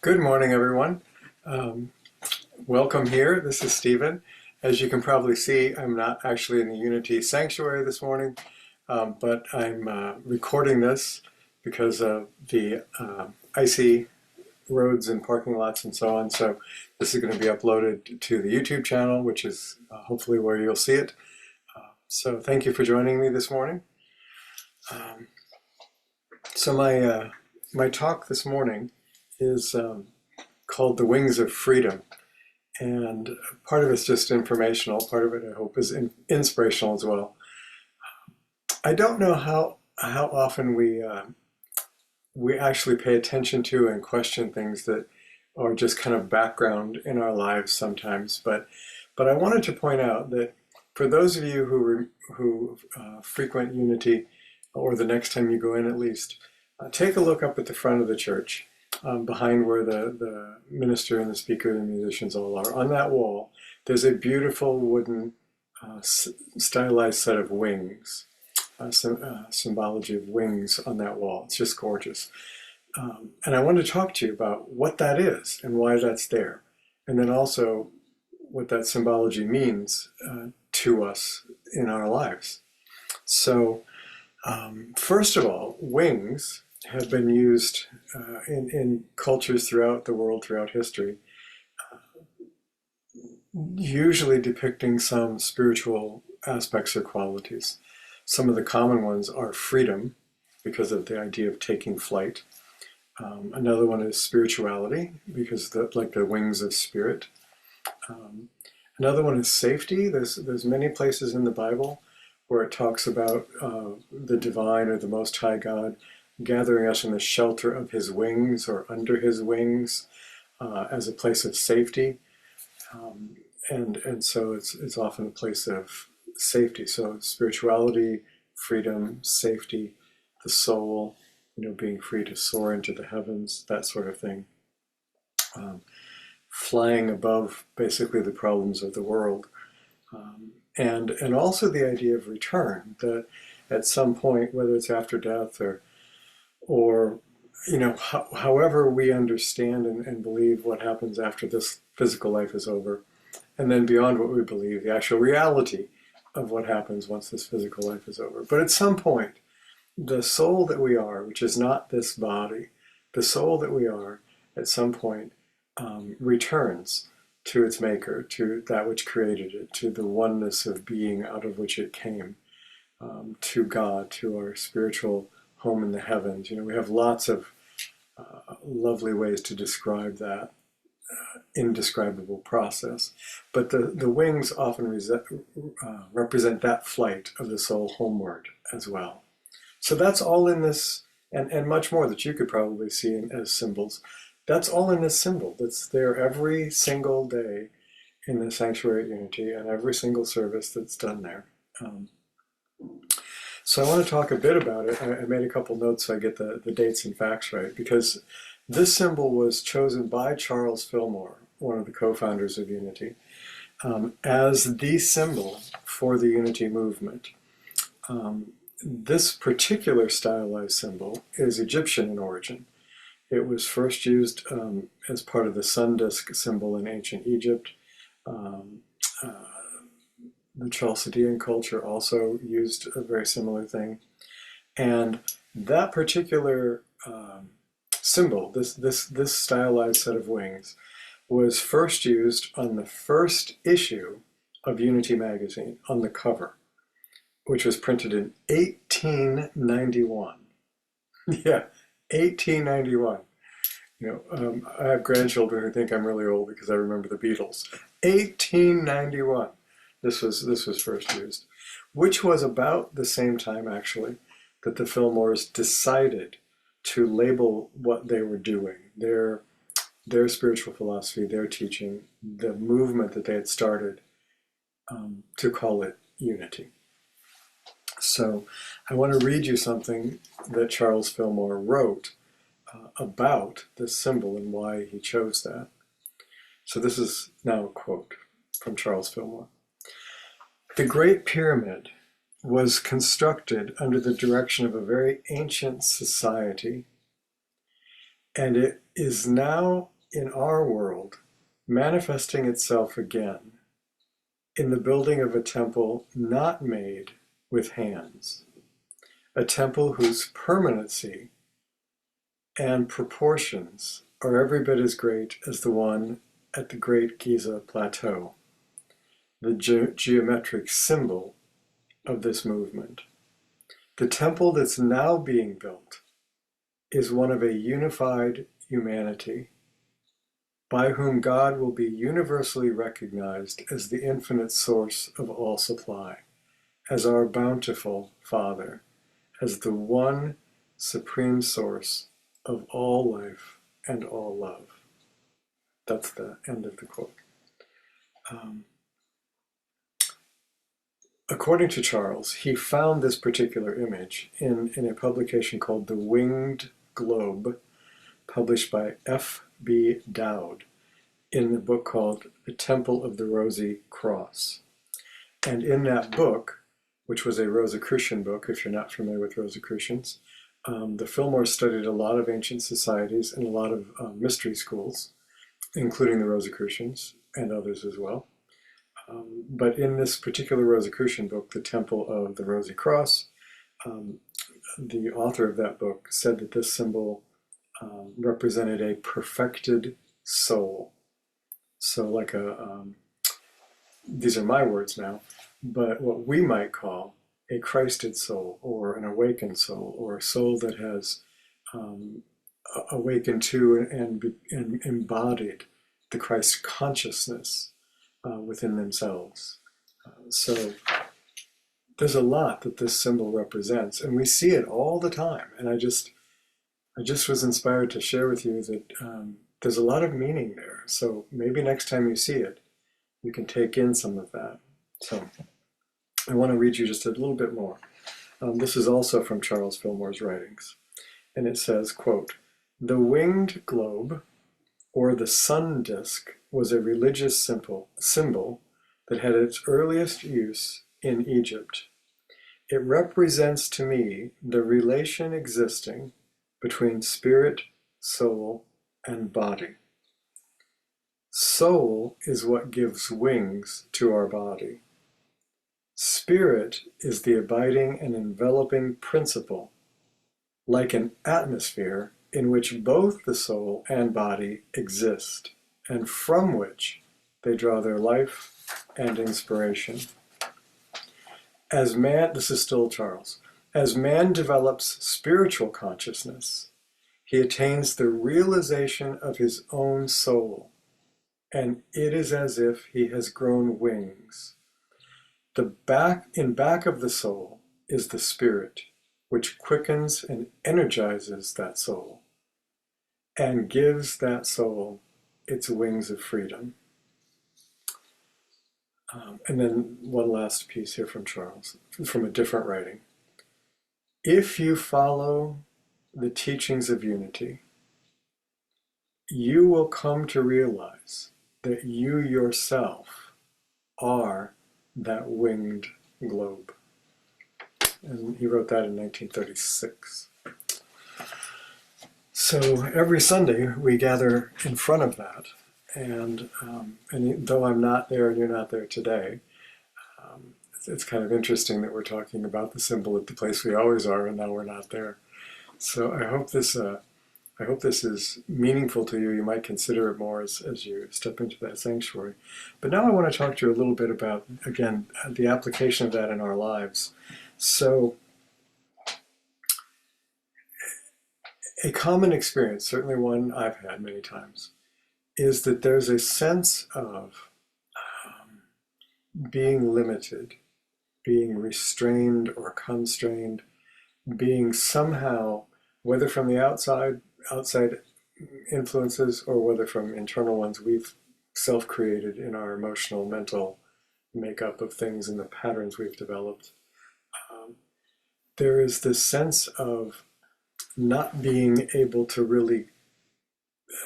Good morning, everyone. Um, Welcome here. This is Stephen. As you can probably see, I'm not actually in the Unity Sanctuary this morning, but I'm recording this because of the icy roads and parking lots and so on. So this is going to be uploaded to the YouTube channel, which is hopefully where you'll see it. So thank you for joining me this morning. Um, so my talk this morning is called The Wings of Freedom. And part of it's just informational, part of it I hope is inspirational as well. I don't know how often we actually pay attention to and question things that are just kind of background in our lives sometimes. But I wanted to point out that for those of you who frequent Unity, or the next time you go in at least, take a look up at the front of the church. Behind where the minister and the speaker and the musicians all are. On that wall, there's a beautiful wooden stylized set of wings, symbology of wings on that wall. It's just gorgeous. And I want to talk to you about what that is and why that's there. And then also what that symbology means to us in our lives. So first of all, wings have been used in cultures throughout the world, throughout history, usually depicting some spiritual aspects or qualities. Some of the common ones are freedom, because of the idea of taking flight. Another one is spirituality, because like the wings of spirit. Another one is safety. There's many places in the Bible where it talks about the divine or the Most High God gathering us in the shelter of his wings or under his wings as a place of safety. And so it's often a place of safety. So spirituality, freedom, safety, the soul, being free to soar into the heavens, that sort of thing. Flying above basically the problems of the world. And also the idea of return, that at some point, whether it's after death or however we understand and believe what happens after this physical life is over, and then beyond what we believe, the actual reality of what happens once this physical life is over. But at some point, the soul that we are, which is not this body, the soul that we are, at some point returns to its maker, to that which created it, to the oneness of being out of which it came, to God, to our spiritual home in the heavens. We have lots of lovely ways to describe that indescribable process. But the wings often represent that flight of the soul homeward as well. So that's all in this, and much more that you could probably see as symbols. That's all in this symbol that's there every single day in the Sanctuary at Unity and every single service that's done there. So I want to talk a bit about it. I made a couple notes so I get the dates and facts right, because this symbol was chosen by Charles Fillmore, one of the co-founders of Unity, as the symbol for the Unity movement. This particular stylized symbol is Egyptian in origin. It was first used as part of the sun disk symbol in ancient Egypt. The Chaldean culture also used a very similar thing. And that particular symbol, this stylized set of wings, was first used on the first issue of Unity magazine, on the cover, which was printed in 1891. Yeah, 1891. I have grandchildren who think I'm really old because I remember the Beatles. 1891. This was first used, which was about the same time, actually, that the Fillmores decided to label what they were doing, their spiritual philosophy, their teaching, the movement that they had started, to call it Unity. So I want to read you something that Charles Fillmore wrote about this symbol and why he chose that. So this is now a quote from Charles Fillmore. "The Great Pyramid was constructed under the direction of a very ancient society, and it is now in our world manifesting itself again in the building of a temple not made with hands, a temple whose permanency and proportions are every bit as great as the one at the Great Giza Plateau, the geometric symbol of this movement. The temple that's now being built is one of a unified humanity by whom God will be universally recognized as the infinite source of all supply, as our bountiful Father, as the one supreme source of all life and all love. That's the end of the quote. According to Charles, he found this particular image in a publication called The Winged Globe, published by F.B. Dowd in the book called The Temple of the Rosy Cross. And in that book, which was a Rosicrucian book, if you're not familiar with Rosicrucians, the Fillmores studied a lot of ancient societies and a lot of mystery schools, including the Rosicrucians and others as well. But in this particular Rosicrucian book, The Temple of the Rosy Cross, the author of that book said that this symbol represented a perfected soul. So like these are my words now, but what we might call a Christed soul, or an awakened soul, or a soul that has awakened to and embodied the Christ consciousness within themselves. So there's a lot that this symbol represents, and we see it all the time. And I just was inspired to share with you that there's a lot of meaning there. So maybe next time you see it, you can take in some of that. So I want to read you just a little bit more. This is also from Charles Fillmore's writings. And it says, quote, "The winged globe, or the sun disk, was a religious symbol that had its earliest use in Egypt. It represents to me the relation existing between spirit, soul, and body. Soul is what gives wings to our body. Spirit is the abiding and enveloping principle, like an atmosphere in which both the soul and body exist, and from which they draw their life and inspiration. As man," this is still Charles, "as man develops spiritual consciousness, he attains the realization of his own soul, and it is as if he has grown wings. In back of the soul is the spirit, which quickens and energizes that soul, and gives that soul its wings of freedom." And then one last piece here from Charles, from a different writing. "If you follow the teachings of unity, you will come to realize that you yourself are that winged globe." And he wrote that in 1936. So every Sunday we gather in front of that, and though I'm not there and you're not there today, it's kind of interesting that we're talking about the symbol at the place we always are, and now we're not there. So I hope this is meaningful to you. You might consider it more as you step into that sanctuary. But now I want to talk to you a little bit about, again, the application of that in our lives. So a common experience, certainly one I've had many times, is that there's a sense of being limited, being restrained or constrained, being somehow, whether from the outside influences or whether from internal ones we've self-created in our emotional, mental makeup of things and the patterns we've developed. There is this sense of not being able to really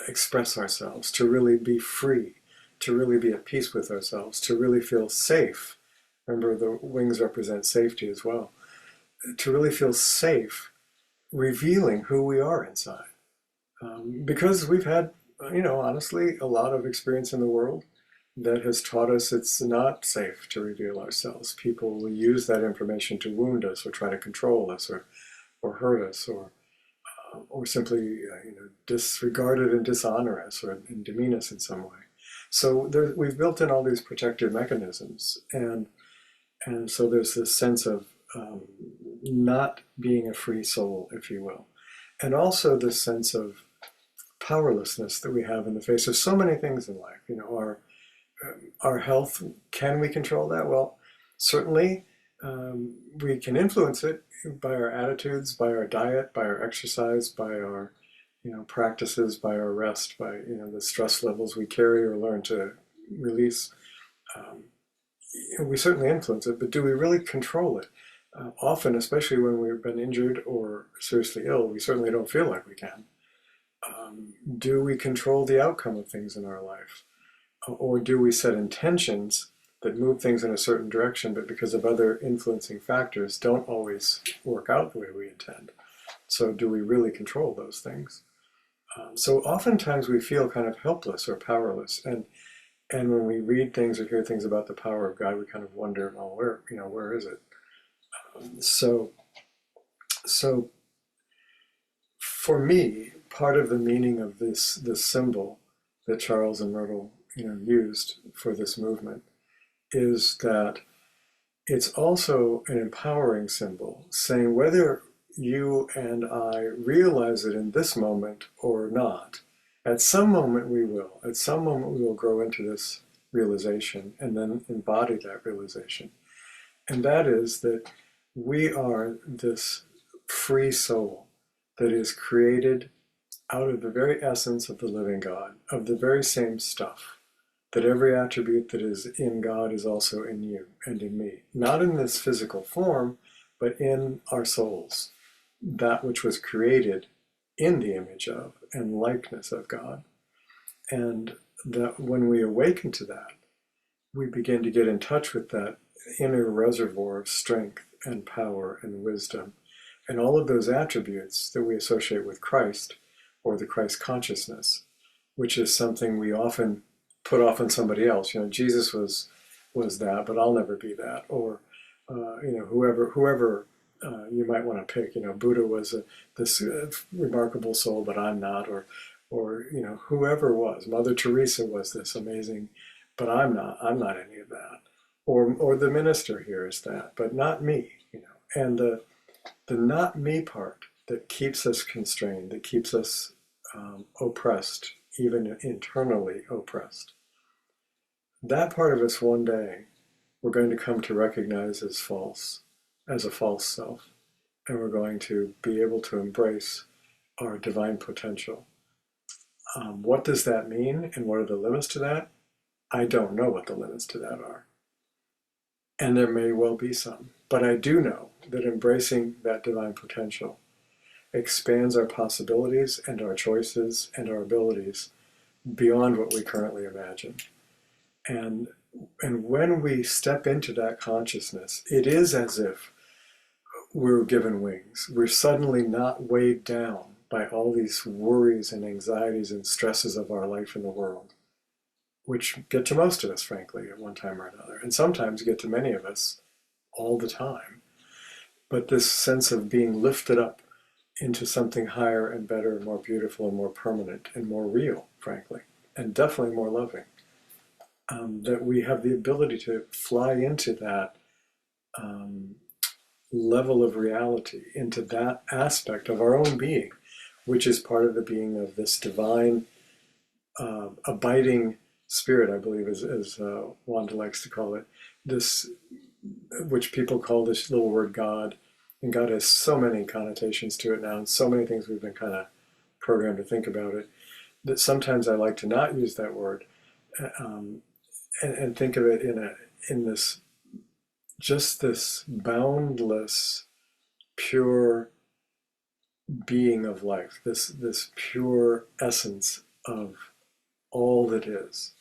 express ourselves, to really be free, to really be at peace with ourselves, to really feel safe. Remember, the wings represent safety as well. To really feel safe revealing who we are inside. Because we've had, honestly, a lot of experience in the world that has taught us it's not safe to reveal ourselves. People will use that information to wound us or try to control us or hurt us or simply disregard it and dishonor us or and demean us in some way. So we've built in all these protective mechanisms, and so there's this sense of not being a free soul, if you will, and also this sense of powerlessness that we have in the face of so many things in life. Our health, can we control that? Well, certainly we can influence it by our attitudes, by our diet, by our exercise, by our practices, by our rest, by the stress levels we carry or learn to release. Um, we certainly influence it, but do we really control it? Often, especially when we've been injured or seriously ill, we certainly don't feel like we can. Do we control the outcome of things in our life? Or do we set intentions that move things in a certain direction, but because of other influencing factors, don't always work out the way we intend? So do we really control those things? So oftentimes we feel kind of helpless or powerless, and when we read things or hear things about the power of God, we kind of wonder, well, where is it? So for me, part of the meaning of this symbol that Charles and Myrtle used for this movement is that it's also an empowering symbol, saying whether you and I realize it in this moment or not, at some moment we will. At some moment we will grow into this realization and then embody that realization. And that is that we are this free soul that is created out of the very essence of the living God, of the very same stuff, that every attribute that is in God is also in you and in me. Not in this physical form, but in our souls, that which was created in the image of and likeness of God. And that when we awaken to that, we begin to get in touch with that inner reservoir of strength and power and wisdom and all of those attributes that we associate with Christ or the Christ consciousness, which is something we often put off on somebody else. Jesus was that, but I'll never be that. Or whoever you might want to pick. Buddha was this remarkable soul, but I'm not. Or whoever was. Mother Teresa was this amazing, but I'm not. I'm not any of that. Or the minister here is that, but not me. And the not me part that keeps us constrained, that keeps us oppressed, even internally oppressed. That part of us one day we're going to come to recognize as false, as a false self, and we're going to be able to embrace our divine potential. What does that mean, and what are the limits to that? I don't know what the limits to that are. And there may well be some, but I do know that embracing that divine potential expands our possibilities and our choices and our abilities beyond what we currently imagine. And when we step into that consciousness, it is as if we're given wings. We're suddenly not weighed down by all these worries and anxieties and stresses of our life in the world, which get to most of us, frankly, at one time or another, and sometimes get to many of us all the time. But this sense of being lifted up into something higher and better and more beautiful and more permanent and more real, frankly, and definitely more loving. That we have the ability to fly into that level of reality, into that aspect of our own being, which is part of the being of this divine, abiding spirit, I believe, as Wanda likes to call it, this, which people call this little word God. And God has so many connotations to it now, and so many things we've been kind of programmed to think about it, that sometimes I like to not use that word, and think of it in this, just this boundless, pure being of life, this pure essence of all that is,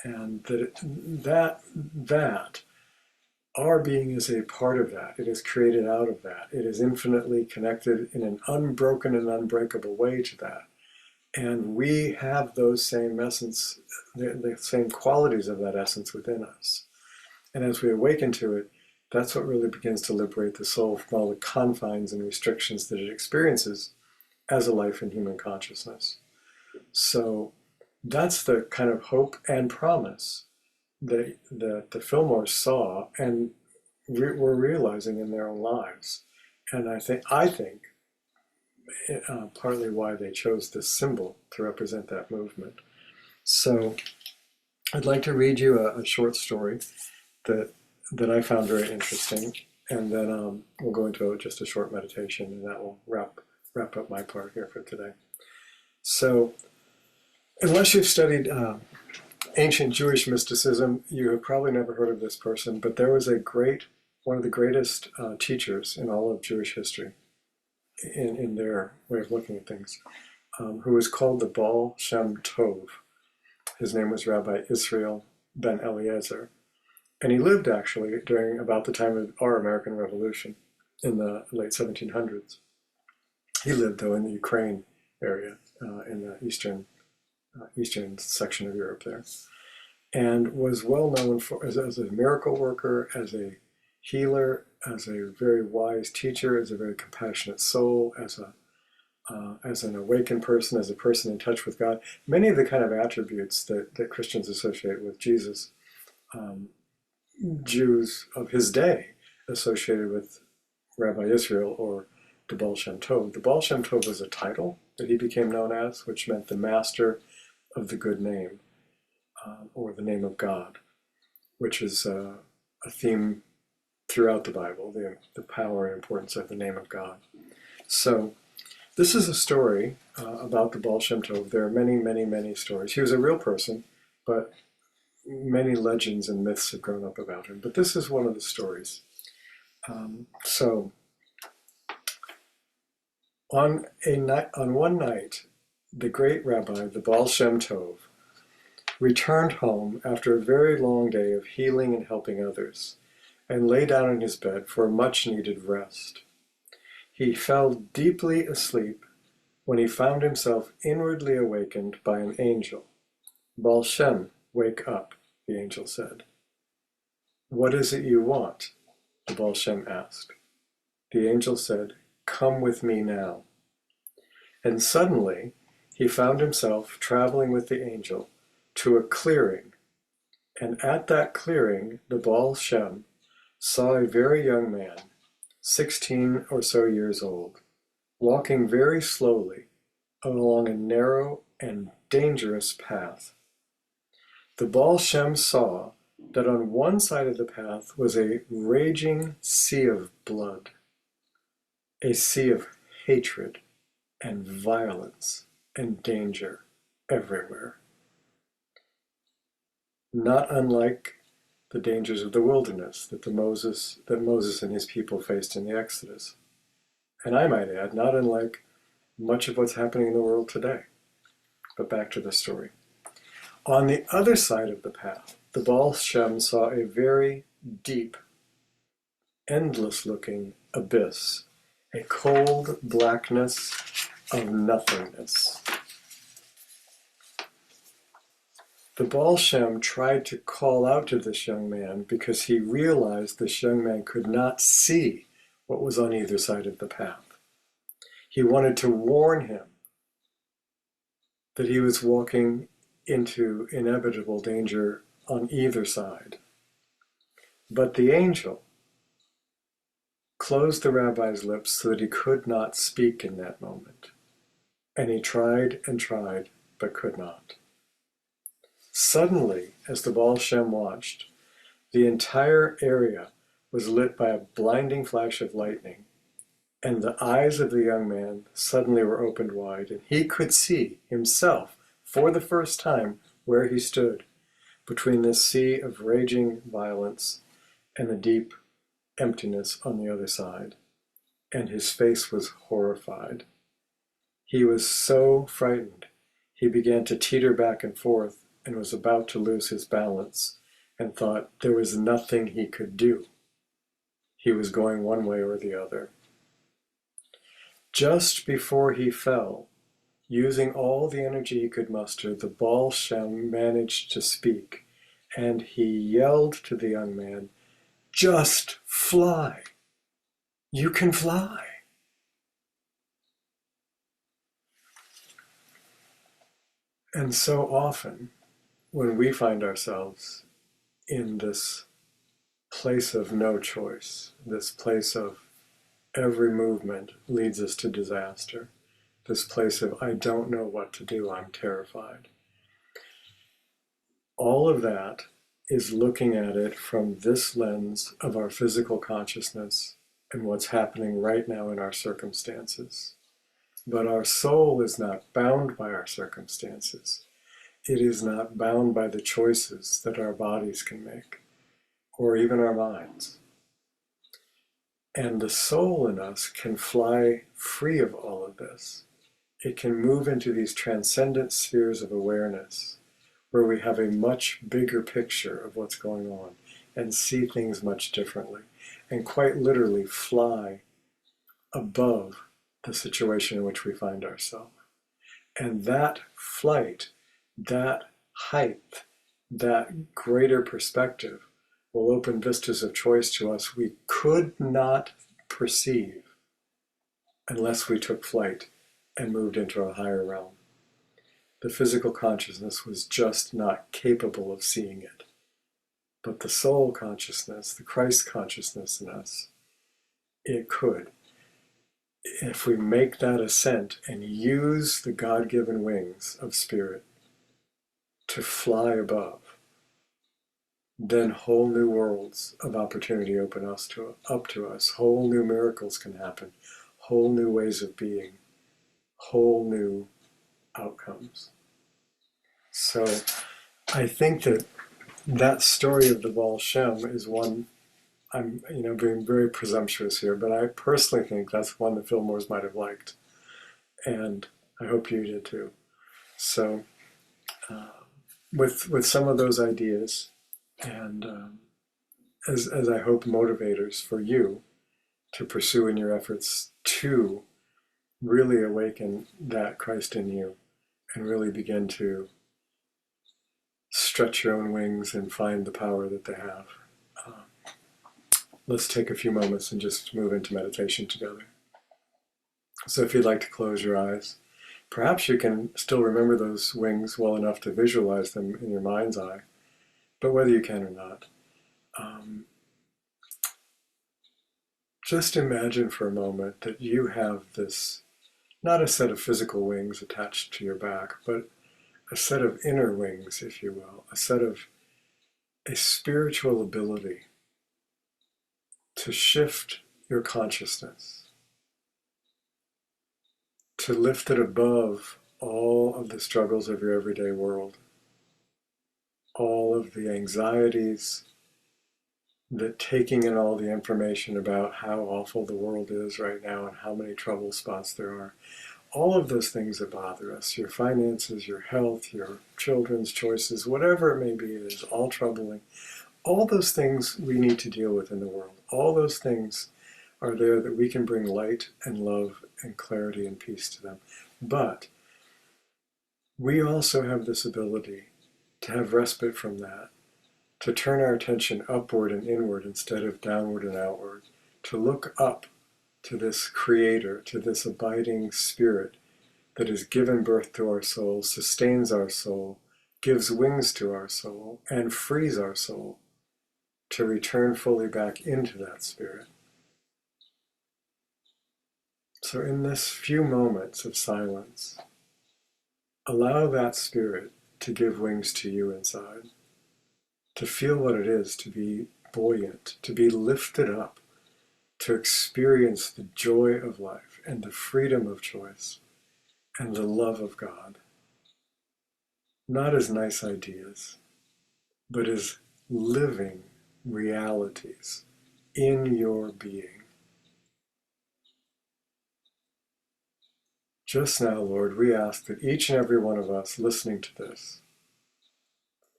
and that our being is a part of that. It is created out of that. It is infinitely connected in an unbroken and unbreakable way to that. And we have those same essence, the same qualities of that essence within us. And as we awaken to it, that's what really begins to liberate the soul from all the confines and restrictions that it experiences as a life in human consciousness. So that's the kind of hope and promise that the Fillmores saw and were realizing in their own lives. And I think partly why they chose this symbol to represent that movement. So I'd like to read you a short story that I found very interesting, and then we'll go into just a short meditation, and that will wrap up my part here for today. So, unless you've studied ancient Jewish mysticism, you have probably never heard of this person, but there was one of the greatest teachers in all of Jewish history, in their way of looking at things, who was called the Baal Shem Tov. His name was Rabbi Israel ben Eliezer. And he lived actually during about the time of our American Revolution in the late 1700s. He lived, though, in the Ukraine area, in the eastern section of Europe there, and was well known as a miracle worker, as a healer, as a very wise teacher, as a very compassionate soul, as an awakened person, as a person in touch with God. Many of the kind of attributes that Christians associate with Jesus, Jews of his day associated with Rabbi Israel or the Baal Shem Tov. The Baal Shem Tov was a title that he became known as, which meant the master of the good name, or the name of God, which is a theme throughout the Bible, the power and importance of the name of God. So this is a story about the Baal Shem Tov. There are many, many, many stories. He was a real person, but many legends and myths have grown up about him. But this is one of the stories. So on one night, the great rabbi, the Baal Shem Tov, returned home after a very long day of healing and helping others, and lay down in his bed for a much-needed rest. He fell deeply asleep when he found himself inwardly awakened by an angel. Baal Shem, wake up, the angel said. What is it you want? The Baal Shem asked. The angel said, come with me now. And suddenly he found himself traveling with the angel to a clearing. And at that clearing, the Baal Shem saw a very young man, 16 or so years old, walking very slowly along a narrow and dangerous path. The Baal Shem saw that on one side of the path was a raging sea of blood, a sea of hatred and violence and danger everywhere. Not unlike the dangers of the wilderness that Moses and his people faced in the Exodus. And I might add, not unlike much of what's happening in the world today. But back to the story. On the other side of the path, the Baal Shem saw a very deep, endless-looking abyss, a cold blackness of nothingness. The Baal Shem tried to call out to this young man because he realized this young man could not see what was on either side of the path. He wanted to warn him that he was walking into inevitable danger on either side. But the angel closed the rabbi's lips so that he could not speak in that moment. And he tried and tried, but could not. Suddenly, as the Baal Shem watched, the entire area was lit by a blinding flash of lightning, and the eyes of the young man suddenly were opened wide, and he could see himself, for the first time, where he stood, between this sea of raging violence and the deep emptiness on the other side. And his face was horrified. He was so frightened, he began to teeter back and forth and was about to lose his balance, and thought there was nothing he could do. He was going one way or the other. Just before he fell, Using all the energy he could muster, the Baal Shem managed to speak, and he yelled to the young man, "Just fly! You can fly!" And so often, when we find ourselves in this place of no choice, this place of every movement leads us to disaster, this place of I don't know what to do, I'm terrified. All of that is looking at it from this lens of our physical consciousness and what's happening right now in our circumstances. But our soul is not bound by our circumstances. It is not bound by the choices that our bodies can make, or even our minds. And the soul in us can fly free of all of this. It can move into these transcendent spheres of awareness where we have a much bigger picture of what's going on and see things much differently, and quite literally fly above the situation in which we find ourselves. And that flight, that height, that greater perspective will open vistas of choice to us we could not perceive unless we took flight and moved into a higher realm. The physical consciousness was just not capable of seeing it. But the soul consciousness, the Christ consciousness in us, it could. If we make that ascent and use the God-given wings of spirit to fly above, then whole new worlds of opportunity open up to us. Whole new miracles can happen, whole new ways of being, whole new outcomes. So I think that story of the Baal Shem is one, I'm being very presumptuous here, but I personally think that's one the Fillmores might have liked. And I hope you did too. So with some of those ideas, and as I hope motivators for you to pursue in your efforts to really awaken that Christ in you and really begin to stretch your own wings and find the power that they have. Let's take a few moments and just move into meditation together. So if you'd like to close your eyes, perhaps you can still remember those wings well enough to visualize them in your mind's eye, but whether you can or not, just imagine for a moment that you have this, not a set of physical wings attached to your back, but a set of inner wings, if you will, a spiritual ability to shift your consciousness, to lift it above all of the struggles of your everyday world, all of the anxieties, that taking in all the information about how awful the world is right now and how many trouble spots there are, all of those things that bother us, your finances, your health, your children's choices, whatever it may be, it is all troubling. All those things we need to deal with in the world. All those things are there that we can bring light and love and clarity and peace to them. But we also have this ability to have respite from that, to turn our attention upward and inward instead of downward and outward, to look up to this Creator, to this abiding Spirit that has given birth to our soul, sustains our soul, gives wings to our soul, and frees our soul to return fully back into that Spirit. So in this few moments of silence, allow that Spirit to give wings to you inside, to feel what it is to be buoyant, to be lifted up, to experience the joy of life and the freedom of choice and the love of God, not as nice ideas, but as living realities in your being. Just now, Lord, we ask that each and every one of us listening to this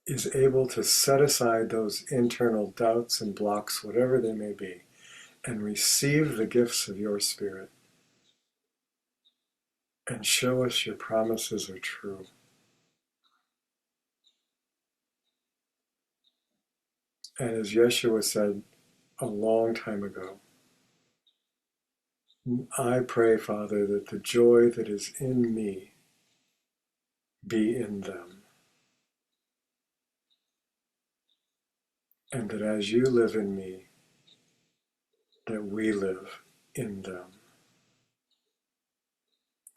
is able to set aside those internal doubts and blocks, whatever they may be, and receive the gifts of your Spirit and show us your promises are true. And as Yeshua said a long time ago, I pray, Father, that the joy that is in me be in them, and that as you live in me, that we live in them.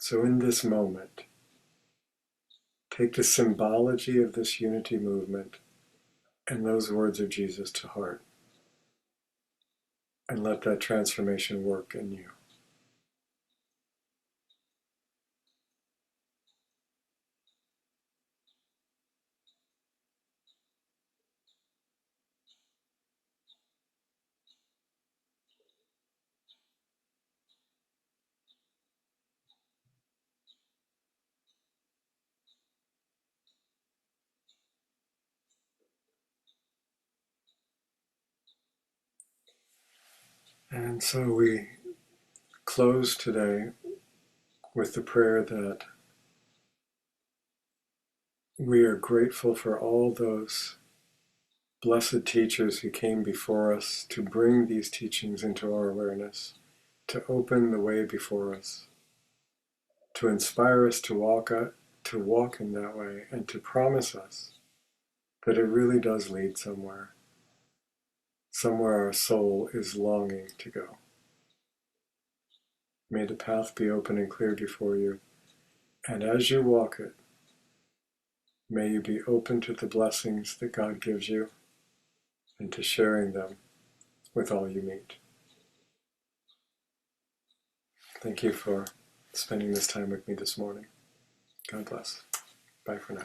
So in this moment, take the symbology of this unity movement and those words of Jesus to heart, and let that transformation work in you. And so we close today with the prayer that we are grateful for all those blessed teachers who came before us to bring these teachings into our awareness, to open the way before us, to inspire us to walk in that way, and to promise us that it really does lead somewhere our soul is longing to go. May the path be open and clear before you, and as you walk it, may you be open to the blessings that God gives you and to sharing them with all you meet. Thank you for spending this time with me this morning. God bless. Bye for now.